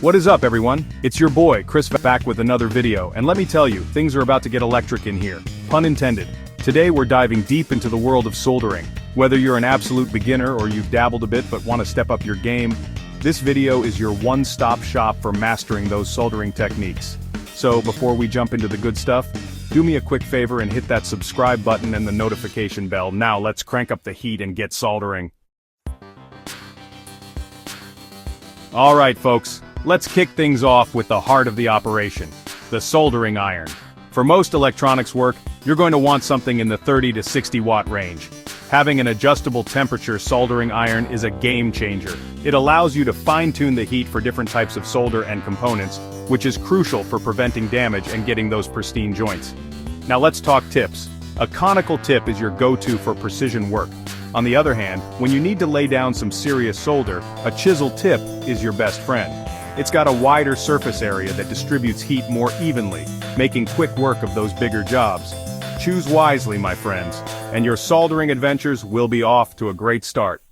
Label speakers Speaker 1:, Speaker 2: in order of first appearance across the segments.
Speaker 1: What is up, everyone? It's your boy, Chris, back with another video, and let me tell you, things are about to get electric in here. Pun intended. Today we're diving deep into the world of soldering. Whether you're an absolute beginner or you've dabbled a bit but want to step up your game, this video is your one-stop shop for mastering those soldering techniques. So before we jump into the good stuff, do me a quick favor and hit that subscribe button and the notification bell. Now let's crank up the heat and get soldering. Alright folks, let's kick things off with the heart of the operation, the soldering iron. For most electronics work, you're going to want something in the 30 to 60 watt range. Having an adjustable temperature soldering iron is a game changer. It allows you to fine-tune the heat for different types of solder and components, which is crucial for preventing damage and getting those pristine joints. Now let's talk tips. A conical tip is your go-to for precision work. On the other hand, when you need to lay down some serious solder, a chisel tip is your best friend. It's got a wider surface area that distributes heat more evenly, making quick work of those bigger jobs. Choose wisely, my friends, and your soldering adventures will be off to a great start.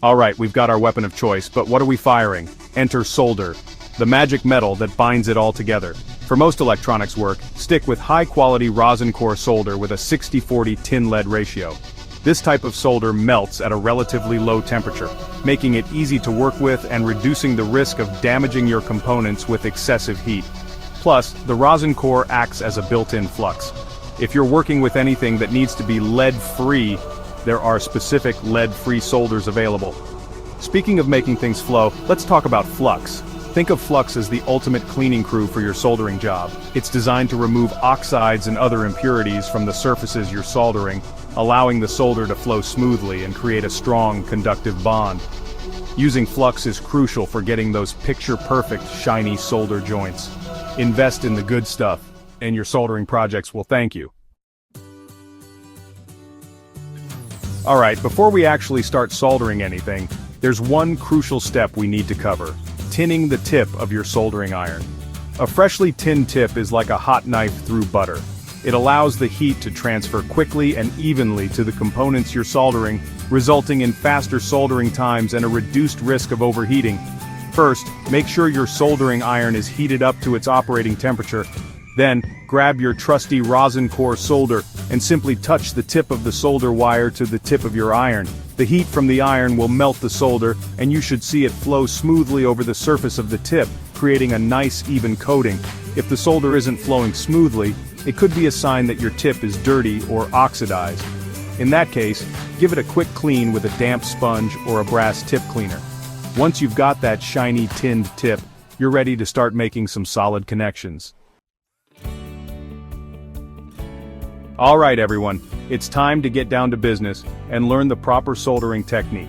Speaker 1: Alright, we've got our weapon of choice, but what are we firing? Enter solder, the magic metal that binds it all together. For most electronics work, stick with high-quality rosin core solder with a 60-40 tin-lead ratio. This type of solder melts at a relatively low temperature, making it easy to work with and reducing the risk of damaging your components with excessive heat. Plus, the rosin core acts as a built-in flux. If you're working with anything that needs to be lead-free, there are specific lead-free solders available. Speaking of making things flow, let's talk about flux. Think of flux as the ultimate cleaning crew for your soldering job. It's designed to remove oxides and other impurities from the surfaces you're soldering, allowing the solder to flow smoothly and create a strong, conductive bond. Using flux is crucial for getting those picture-perfect, shiny solder joints. Invest in the good stuff, and your soldering projects will thank you. Alright, before we actually start soldering anything, there's one crucial step we need to cover: tinning the tip of your soldering iron. A freshly tinned tip is like a hot knife through butter. It allows the heat to transfer quickly and evenly to the components you're soldering, resulting in faster soldering times and a reduced risk of overheating. First, make sure your soldering iron is heated up to its operating temperature. Then, grab your trusty rosin core solder and simply touch the tip of the solder wire to the tip of your iron. The heat from the iron will melt the solder, and you should see it flow smoothly over the surface of the tip, creating a nice even coating. If the solder isn't flowing smoothly, it could be a sign that your tip is dirty or oxidized. In that case, give it a quick clean with a damp sponge or a brass tip cleaner. Once you've got that shiny tinned tip, you're ready to start making some solid connections. Alright everyone, it's time to get down to business and learn the proper soldering technique.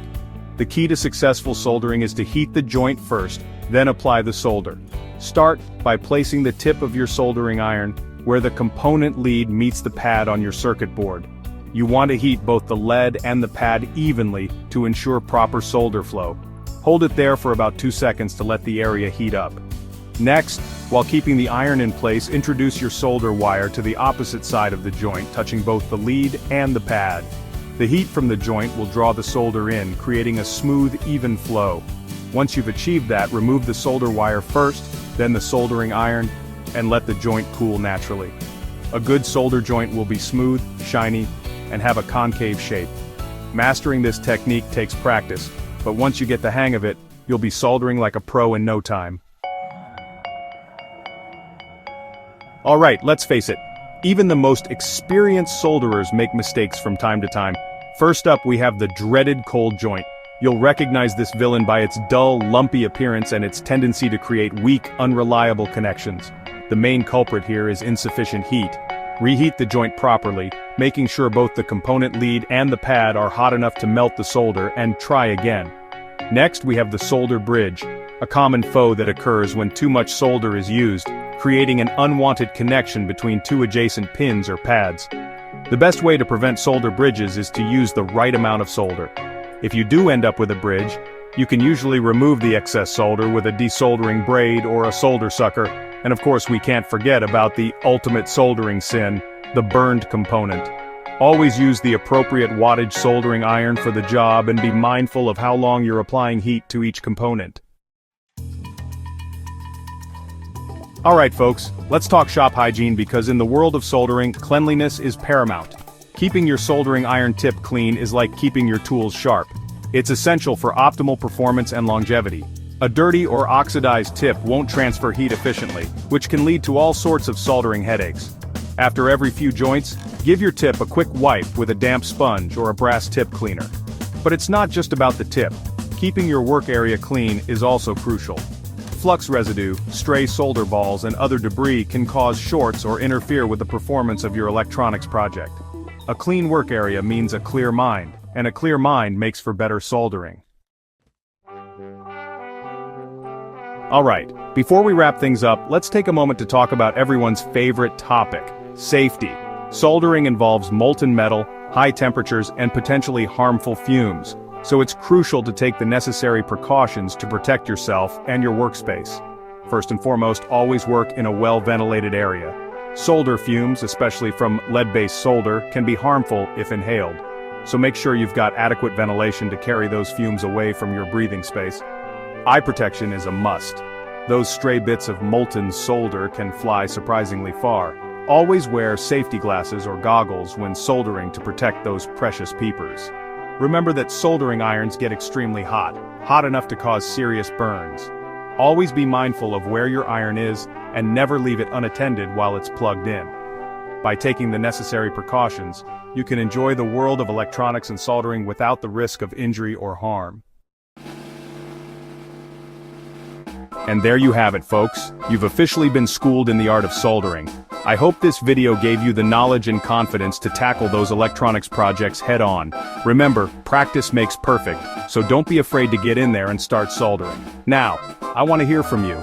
Speaker 1: The key to successful soldering is to heat the joint first, then apply the solder. Start by placing the tip of your soldering iron where the component lead meets the pad on your circuit board. You want to heat both the lead and the pad evenly to ensure proper solder flow. Hold it there for about 2 seconds to let the area heat up. Next, while keeping the iron in place, introduce your solder wire to the opposite side of the joint, touching both the lead and the pad. The heat from the joint will draw the solder in, creating a smooth, even flow. Once you've achieved that, remove the solder wire first, then the soldering iron, and let the joint cool naturally. A good solder joint will be smooth, shiny, and have a concave shape. Mastering this technique takes practice, but once you get the hang of it, you'll be soldering like a pro in no time. Alright, let's face it. Even the most experienced solderers make mistakes from time to time. First up, we have the dreaded cold joint. You'll recognize this villain by its dull, lumpy appearance and its tendency to create weak, unreliable connections. The main culprit here is insufficient heat. Reheat the joint properly, making sure both the component lead and the pad are hot enough to melt the solder, and try again. Next, we have the solder bridge, a common foe that occurs when too much solder is used, creating an unwanted connection between two adjacent pins or pads. The best way to prevent solder bridges is to use the right amount of solder. If you do end up with a bridge, you can usually remove the excess solder with a desoldering braid or a solder sucker, and of course we can't forget about the ultimate soldering sin, the burned component. Always use the appropriate wattage soldering iron for the job and be mindful of how long you're applying heat to each component. Alright folks, let's talk shop hygiene because in the world of soldering, cleanliness is paramount. Keeping your soldering iron tip clean is like keeping your tools sharp. It's essential for optimal performance and longevity. A dirty or oxidized tip won't transfer heat efficiently, which can lead to all sorts of soldering headaches. After every few joints, give your tip a quick wipe with a damp sponge or a brass tip cleaner. But it's not just about the tip. Keeping your work area clean is also crucial. Flux residue, stray solder balls and other debris can cause shorts or interfere with the performance of your electronics project. A clean work area means a clear mind, and a clear mind makes for better soldering. Alright, before we wrap things up, let's take a moment to talk about everyone's favorite topic, safety. Soldering involves molten metal, high temperatures, and potentially harmful fumes, so it's crucial to take the necessary precautions to protect yourself and your workspace. First and foremost, always work in a well-ventilated area. Solder fumes, especially from lead-based solder, can be harmful if inhaled, so make sure you've got adequate ventilation to carry those fumes away from your breathing space. Eye protection is a must. Those stray bits of molten solder can fly surprisingly far. Always wear safety glasses or goggles when soldering to protect those precious peepers. Remember that soldering irons get extremely hot enough to cause serious burns. Always be mindful of where your iron is and never leave it unattended while it's plugged in. By taking the necessary precautions, you can enjoy the world of electronics and soldering without the risk of injury or harm. And there you have it, folks. You've officially been schooled in the art of soldering. I hope this video gave you the knowledge and confidence to tackle those electronics projects head-on. Remember, practice makes perfect, so don't be afraid to get in there and start soldering. Now, I want to hear from you.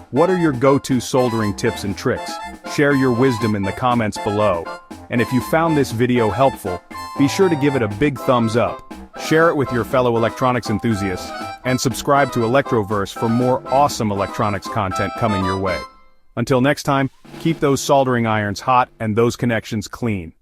Speaker 1: What are your go-to soldering tips and tricks? Share your wisdom in the comments below. And if you found this video helpful, be sure to give it a big thumbs up. Share it with your fellow electronics enthusiasts, and subscribe to ElectroVerse for more awesome electronics content coming your way. Until next time, keep those soldering irons hot and those connections clean.